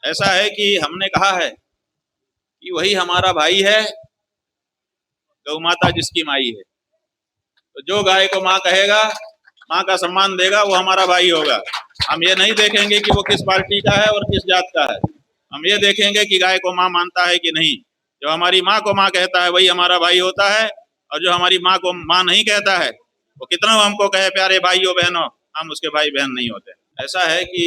ऐसा है कि हमने कहा है कि वही हमारा भाई है, गौ माता जिसकी माई है। तो जो गाय को माँ कहेगा, माँ का सम्मान देगा, वो हमारा भाई होगा। हम ये नहीं देखेंगे कि वो किस पार्टी का है और किस जात का है। हम ये देखेंगे कि गाय को माँ मानता है कि नहीं। जो हमारी माँ को माँ कहता है वही हमारा भाई होता है, और जो हमारी माँ को माँ नहीं कहता है, वो कितना हमको कहे प्यारे भाइयों बहनों, हम उसके भाई बहन नहीं होते। ऐसा है कि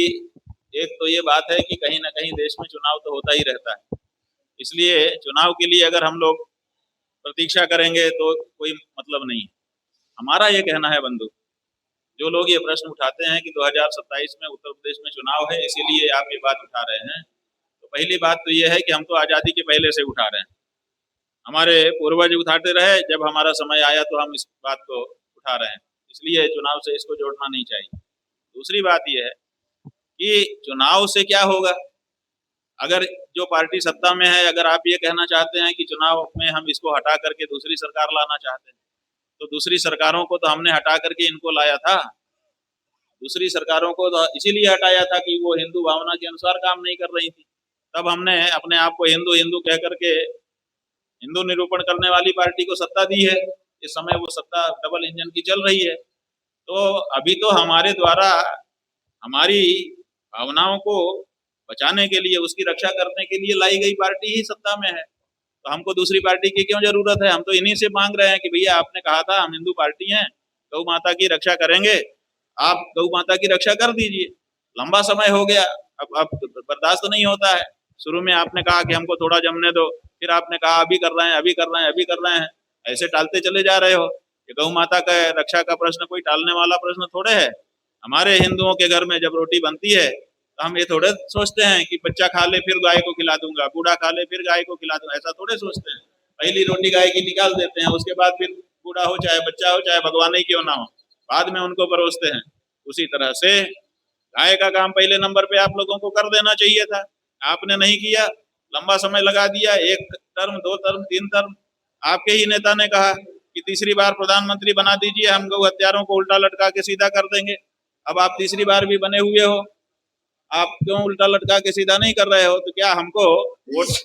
एक तो ये बात है कि कहीं ना कहीं देश में चुनाव तो होता ही रहता है, इसलिए चुनाव के लिए अगर हम लोग प्रतीक्षा करेंगे तो कोई मतलब नहीं। हमारा ये कहना है बंधु, जो लोग ये प्रश्न उठाते हैं कि 2027 में उत्तर प्रदेश में चुनाव है इसीलिए आप ये बात उठा रहे हैं, तो पहली बात तो ये है कि हम तो आज़ादी के पहले से उठा रहे हैं। हमारे पूर्वज उठाते रहे, जब हमारा समय आया तो हम इस बात को उठा रहे हैं, इसलिए चुनाव से इसको जोड़ना नहीं चाहिए। दूसरी बात यह है कि चुनाव से क्या होगा। अगर जो पार्टी सत्ता में है, अगर आप ये कहना चाहते हैं कि चुनाव में हम इसको हटा करके दूसरी सरकार लाना चाहते हैं, तो दूसरी सरकारों को तो हमने हटा करके इनको लाया था। दूसरी सरकारों को तो इसीलिए हटाया था कि वो हिंदू भावना के अनुसार काम नहीं कर रही थी। तब हमने अपने आप को हिंदू हिंदू कह करके हिंदू निरूपण करने वाली पार्टी को सत्ता दी है। इस समय वो सत्ता डबल इंजन की चल रही है। तो अभी तो हमारे द्वारा हमारी भावनाओं को बचाने के लिए, उसकी रक्षा करने के लिए लाई गई पार्टी ही सत्ता में है, तो हमको दूसरी पार्टी की क्यों जरूरत है। हम तो इन्हीं से मांग रहे हैं कि भैया आपने कहा था हम हिंदू पार्टी हैं, गौ माता की रक्षा करेंगे, आप गौ माता की रक्षा कर दीजिए। लंबा समय हो गया, अब बर्दाश्त नहीं होता है। शुरू में आपने कहा कि हमको थोड़ा जमने दो, फिर आपने कहा अभी कर रहे हैं, अभी कर रहे हैं, अभी कर रहे हैं, ऐसे टालते चले जा रहे हो। ये गौ माता का रक्षा का प्रश्न कोई टालने वाला प्रश्न थोड़े है। हमारे हिंदुओं के घर में जब रोटी बनती है तो हम ये थोड़े सोचते हैं कि बच्चा खा ले फिर गाय को खिला दूंगा, बूढ़ा खा ले फिर गाय को खिला दूंगा, ऐसा थोड़े सोचते हैं। पहली रोटी गाय की निकाल देते हैं, उसके बाद फिर बूढ़ा हो चाहे बच्चा हो चाहे भगवान ही क्यों ना हो, बाद में उनको परोसते हैं। उसी तरह से गाय का काम पहले नंबर पे आप लोगों को कर देना चाहिए था, आपने नहीं किया। लंबा समय लगा दिया, एक टर्म, दो टर्म, तीन टर्म। आपके ही नेता ने कहा कि तीसरी बार प्रधानमंत्री बना दीजिए, हम गौ हत्यारों को उल्टा लटका के सीधा कर देंगे। अब आप तीसरी बार भी बने हुए हो, आप क्यों उल्टा लटका के सीधा नहीं कर रहे हो। तो क्या हमको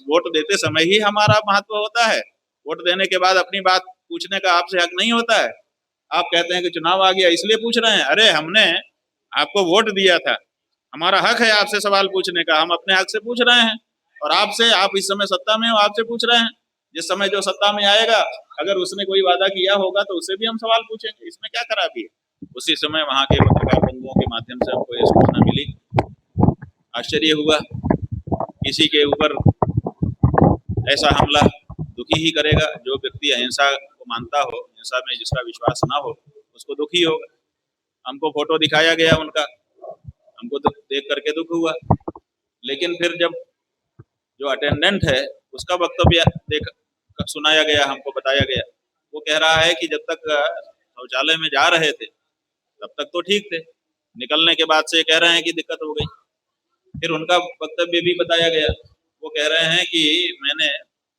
वोट देते समय ही हमारा महत्व होता है? वोट देने के बाद अपनी बात पूछने का आपसे हक नहीं होता है? आप कहते हैं कि चुनाव आ गया इसलिए पूछ रहे हैं। अरे हमने आपको वोट दिया था, हमारा हक है आपसे सवाल पूछने का, हम अपने हक से पूछ रहे हैं। और आपसे, आप इस समय सत्ता में हो, आपसे पूछ रहे हैं। जिस समय जो सत्ता में आएगा, अगर उसने कोई वादा किया होगा तो उससे भी हम सवाल पूछेंगे, इसमें क्या खराबी है। उसी समय वहां के पत्रकार बंधुओं के माध्यम से हमको ये सूचना मिली, आश्चर्य हुआ। किसी के ऊपर ऐसा हमला दुखी ही करेगा। जो व्यक्ति अहिंसा को मानता हो, हिंसा में जिसका विश्वास ना हो, उसको दुखी होगा। हमको फोटो दिखाया गया उनका, हमको देख करके दुख हुआ। लेकिन फिर जब जो अटेंडेंट है उसका वक्तव्य देख सुनाया गया, हमको बताया गया, वो कह रहा है कि जब तक शौचालय में जा रहे थे तब तक तो ठीक थे, निकलने के बाद से कह रहे हैं कि दिक्कत हो गई। फिर उनका वक्तव्य भी बताया गया, वो कह रहे हैं कि मैंने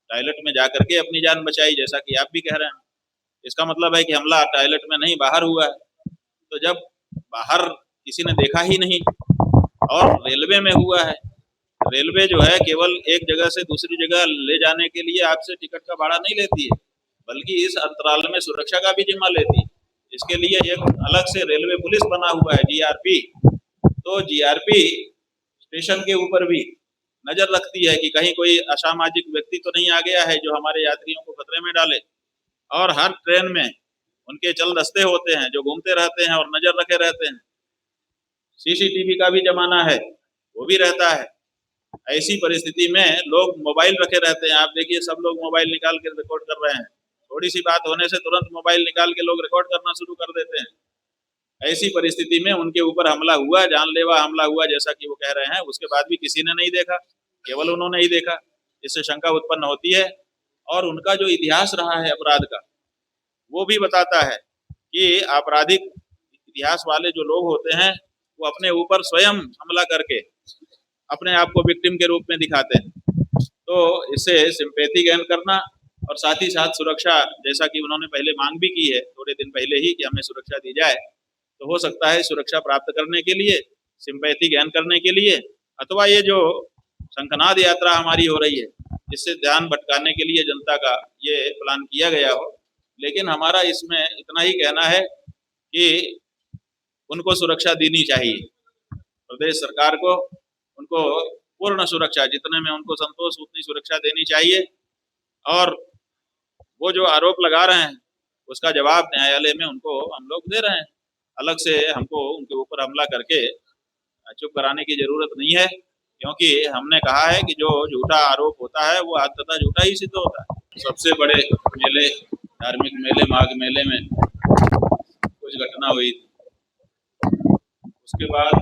टॉयलेट में जा करके अपनी जान बचाई, जैसा कि आप भी कह रहे हैं। इसका मतलब है कि हमला टॉयलेट में नहीं, बाहर हुआ है। तो जब बाहर किसी ने देखा ही नहीं और रेलवे में हुआ है, रेलवे जो है केवल एक जगह से दूसरी जगह ले जाने के लिए आपसे टिकट का भाड़ा नहीं लेती है, बल्कि इस अंतराल में सुरक्षा का भी जिम्मा लेती है। इसके लिए एक अलग से रेलवे पुलिस बना हुआ है, जीआरपी। तो जीआरपी स्टेशन के ऊपर भी नजर रखती है कि कहीं कोई असामाजिक व्यक्ति तो नहीं आ गया है जो हमारे यात्रियों को खतरे में डाले। और हर ट्रेन में उनके चल दस्ते होते हैं जो घूमते रहते हैं और नजर रखे रहते हैं। सीसीटीवी का भी जमाना है, वो भी रहता है। ऐसी परिस्थिति में लोग मोबाइल रखे रहते हैं। आप देखिए, सब लोग मोबाइल निकाल के रिकॉर्ड कर रहे हैं। थोड़ी सी बात होने से तुरंत मोबाइल निकाल के लोग रिकॉर्ड करना शुरू कर देते हैं। ऐसी परिस्थिति में उनके ऊपर हमला हुआ, जानलेवा हमला हुआ जैसा कि वो कह रहे हैं, उसके बाद भी किसी ने नहीं देखा, केवल उन्होंने ही देखा। इससे शंका उत्पन्न होती है। और उनका जो इतिहास रहा है अपराध का, वो भी बताता है कि आपराधिक इतिहास वाले जो लोग होते हैं वो अपने ऊपर स्वयं हमला करके अपने आप को विक्टिम के रूप में दिखाते हैं। तो इससे सिंपैथी गेन करना और साथ ही साथ सुरक्षा, जैसा कि उन्होंने पहले मांग भी की है थोड़े दिन पहले ही कि हमें सुरक्षा दी जाए, तो हो सकता है सुरक्षा प्राप्त करने के लिए, सिंपैथी गेन करने के लिए, अथवा ये जो शंखनाद यात्रा हमारी हो रही है, जिससे ध्यान भटकाने के लिए जनता का ये प्लान किया गया हो। लेकिन हमारा इसमें इतना ही कहना है कि उनको सुरक्षा देनी चाहिए, प्रदेश सरकार को उनको पूर्ण सुरक्षा, जितने में उनको संतोष उतनी सुरक्षा देनी चाहिए। और वो जो आरोप लगा रहे हैं उसका जवाब न्यायालय में उनको हम लोग दे रहे हैं। अलग से हमको उनके ऊपर हमला करके चुप कराने की जरूरत नहीं है, क्योंकि हमने कहा है कि जो झूठा आरोप होता है वो तथा झूठा ही सिद्ध होता है। सबसे बड़े मेले, धार्मिक मेले, माघ मेले में कुछ घटना हुई थी। उसके बाद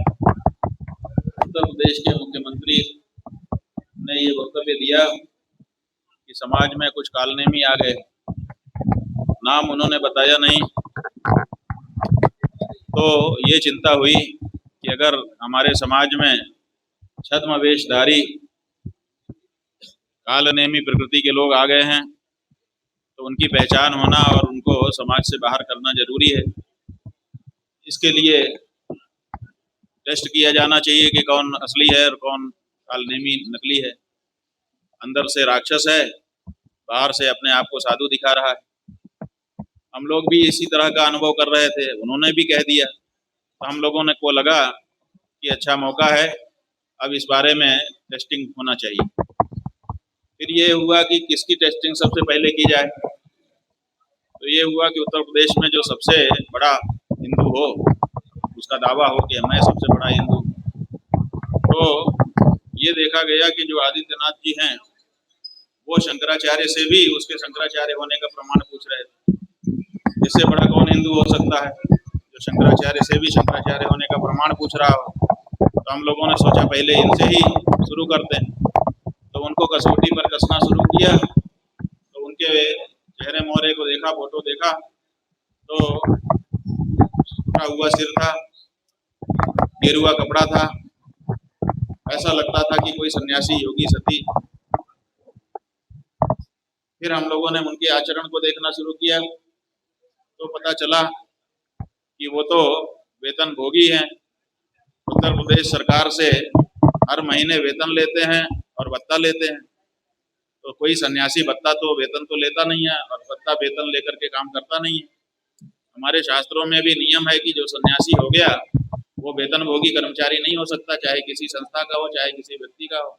उत्तर प्रदेश के मुख्यमंत्री ने ये वक्तव्य दिया कि समाज में कुछ कालनेमी आ गए, नाम उन्होंने बताया नहीं। तो ये चिंता हुई कि अगर हमारे समाज में छद्मवेशधारी कालनेमी प्रकृति के लोग आ गए हैं तो उनकी पहचान होना और उनको समाज से बाहर करना जरूरी है। इसके लिए टेस्ट किया जाना चाहिए कि कौन असली है और कौन कालनेमी नकली है। अंदर से राक्षस है, बाहर से अपने आप को साधु दिखा रहा है। हम लोग भी इसी तरह का अनुभव कर रहे थे, उन्होंने भी कह दिया, तो हम लोगों ने को लगा कि अच्छा मौका है, अब इस बारे में टेस्टिंग होना चाहिए। फिर ये हुआ कि किसकी टेस्टिंग सबसे पहले की जाए, तो ये हुआ कि उत्तर प्रदेश में जो सबसे बड़ा हिंदू हो उसका दावा हो कि मैं सबसे बड़ा हिंदू। तो ये देखा गया कि जो आदित्यनाथ जी हैं वो शंकराचार्य से भी उसके शंकराचार्य होने का प्रमाण पूछ रहे थे। इससे बड़ा कौन हिंदू हो सकता है जो शंकराचार्य से भी शंकराचार्य होने का प्रमाण पूछ रहा हो। तो हम लोगों ने सोचा पहले इनसे ही शुरू करते हैं, तो उनको कसौटी पर कसना शुरू किया। तो उनके चेहरे मोहरे को देखा, फोटो देखा, तो टूटा हुआ सिर था, गेरुआ कपड़ा था, ऐसा लगता था कि कोई सन्यासी योगी सती। फिर हम लोगों ने उनके आचरण को देखना शुरू किया तो पता चला कि वो तो वेतन भोगी हैं, उत्तर प्रदेश सरकार से हर महीने वेतन लेते हैं और भत्ता लेते हैं। तो कोई सन्यासी भत्ता तो वेतन तो लेता नहीं है और भत्ता वेतन लेकर के काम करता नहीं है। हमारे शास्त्रों में भी नियम है कि जो सन्यासी हो गया वो वेतन भोगी कर्मचारी नहीं हो सकता, चाहे किसी संस्था का हो चाहे किसी व्यक्ति का हो।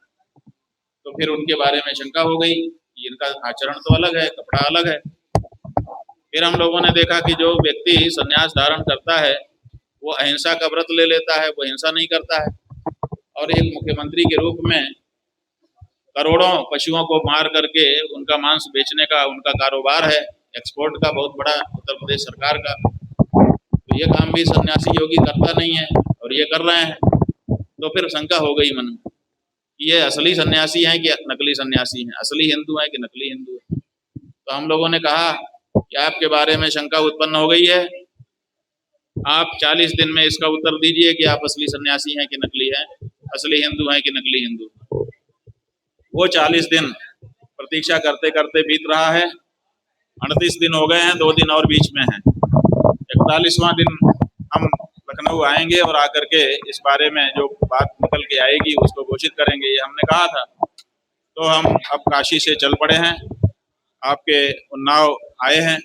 तो फिर उनके बारे में शंका हो गई कि इनका आचरण तो अलग है, कपड़ा अलग है। फिर हम लोगों ने देखा कि जो व्यक्ति संन्यास धारण करता है वो अहिंसा का व्रत ले लेता है, वो हिंसा नहीं करता है। और एक मुख्यमंत्री के रूप में करोड़ों पशुओं को मार करके उनका मांस बेचने का उनका कारोबार है, एक्सपोर्ट का बहुत बड़ा उत्तर प्रदेश सरकार का। तो ये काम भी सन्यासी योगी करता नहीं है और ये कर रहे हैं। तो फिर शंका हो गई मन में कि ये असली सन्यासी हैं कि नकली सन्यासी हैं, असली हिंदू हैं कि नकली हिंदू हैं। तो हम लोगों ने कहा कि आपके बारे में शंका उत्पन्न हो गई है, आप 40 दिन में इसका उत्तर दीजिए कि आप असली सन्यासी हैं कि नकली हैं, असली हिंदू हैं कि नकली हिंदू। वो 40 दिन प्रतीक्षा करते करते बीत रहा है, 38 दिन हो गए हैं, 2 दिन और बीच में हैं। 41वां दिन हम लखनऊ आएंगे और आकर के इस बारे में जो बात निकल के आएगी उसको घोषित करेंगे, ये हमने कहा था। तो हम अब काशी से चल पड़े हैं, आपके उन्नाव आए हैं,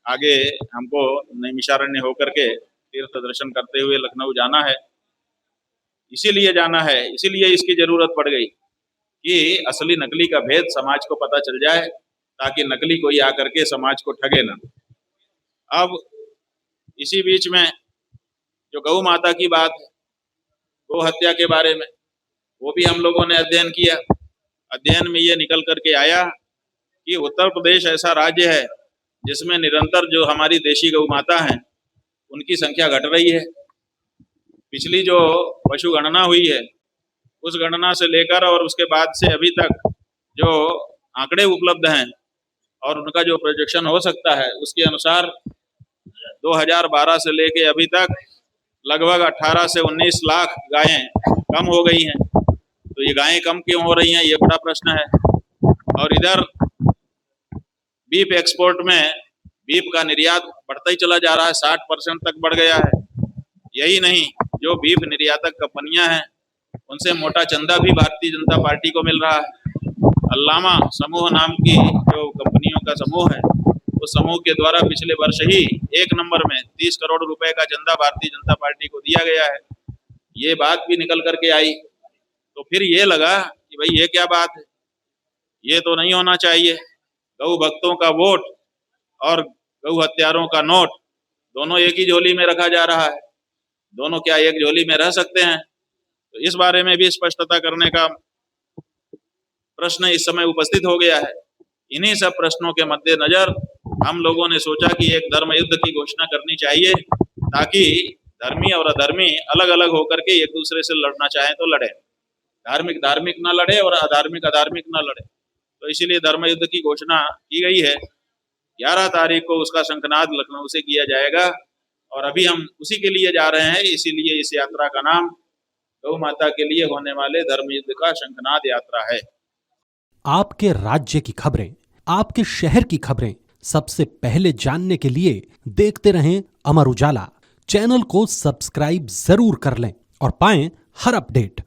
आगे हमको नैमिषारण्य होकर के तीर्थ दर्शन करते हुए लखनऊ जाना है। इसीलिए जाना है, इसीलिए इसकी जरूरत पड़ गई कि असली नकली का भेद समाज को पता चल जाए, ताकि नकली कोई आकर के समाज को ठगे ना। अब इसी बीच में जो गौ माता की बात है, गौ हत्या के बारे में, वो भी हम लोगों ने अध्ययन किया। अध्ययन में ये निकल करके आया कि उत्तर प्रदेश ऐसा राज्य है जिसमें निरंतर जो हमारी देशी गौ माता हैं उनकी संख्या घट रही है। पिछली जो पशु गणना हुई है उस गणना से लेकर और उसके बाद से अभी तक जो आंकड़े उपलब्ध हैं और उनका जो प्रोजेक्शन हो सकता है उसके अनुसार 2012 से लेके अभी तक लगभग 18 से 19 लाख गायें कम हो गई हैं। तो ये गायें कम क्यों हो रही हैं, ये बड़ा प्रश्न है। और इधर बीफ एक्सपोर्ट में बीफ का निर्यात बढ़ता ही चला जा रहा है, 60% तक बढ़ गया है। यही नहीं, जो बीफ निर्यातक कंपनियां हैं उनसे मोटा चंदा भी भारतीय जनता पार्टी को मिल रहा है। अल्लामा समूह नाम की जो कंपनियों का समूह है, उस समूह के द्वारा पिछले वर्ष ही 1 नंबर में 30 करोड़ रुपए का चंदा भारतीय जनता पार्टी को दिया गया है। ये बात भी निकल करके आई, तो फिर ये लगा कि भाई ये क्या बात है, ये तो नहीं होना चाहिए। गौ भक्तों का वोट और गौ हत्यारों का नोट दोनों एक ही झोली में रखा जा रहा है। दोनों क्या एक झोली में रह सकते हैं? तो इस बारे में भी स्पष्टता करने का प्रश्न इस समय उपस्थित हो गया है। इन्हीं सब प्रश्नों के मद्देनजर हम लोगों ने सोचा कि एक धर्म युद्ध की घोषणा करनी चाहिए, ताकि धर्मी और अधर्मी अलग अलग होकर के एक दूसरे से लड़ना चाहे तो लड़े, धार्मिक धार्मिक ना लड़े और अधार्मिक अधार्मिक ना लड़े। तो इसीलिए धर्म युद्ध की घोषणा की गई है। 11 तारीख को उसका शंखनाद लखनऊ से किया जाएगा और अभी हम उसी के लिए जा रहे हैं। इसीलिए इस यात्रा का नाम गौ माता के लिए होने वाले धर्म युद्ध का शंखनाद यात्रा है। आपके राज्य की खबरें, आपके शहर की खबरें सबसे पहले जानने के लिए देखते रहें अमर उजाला। चैनल को सब्सक्राइब जरूर कर लें और पाएं हर अपडेट।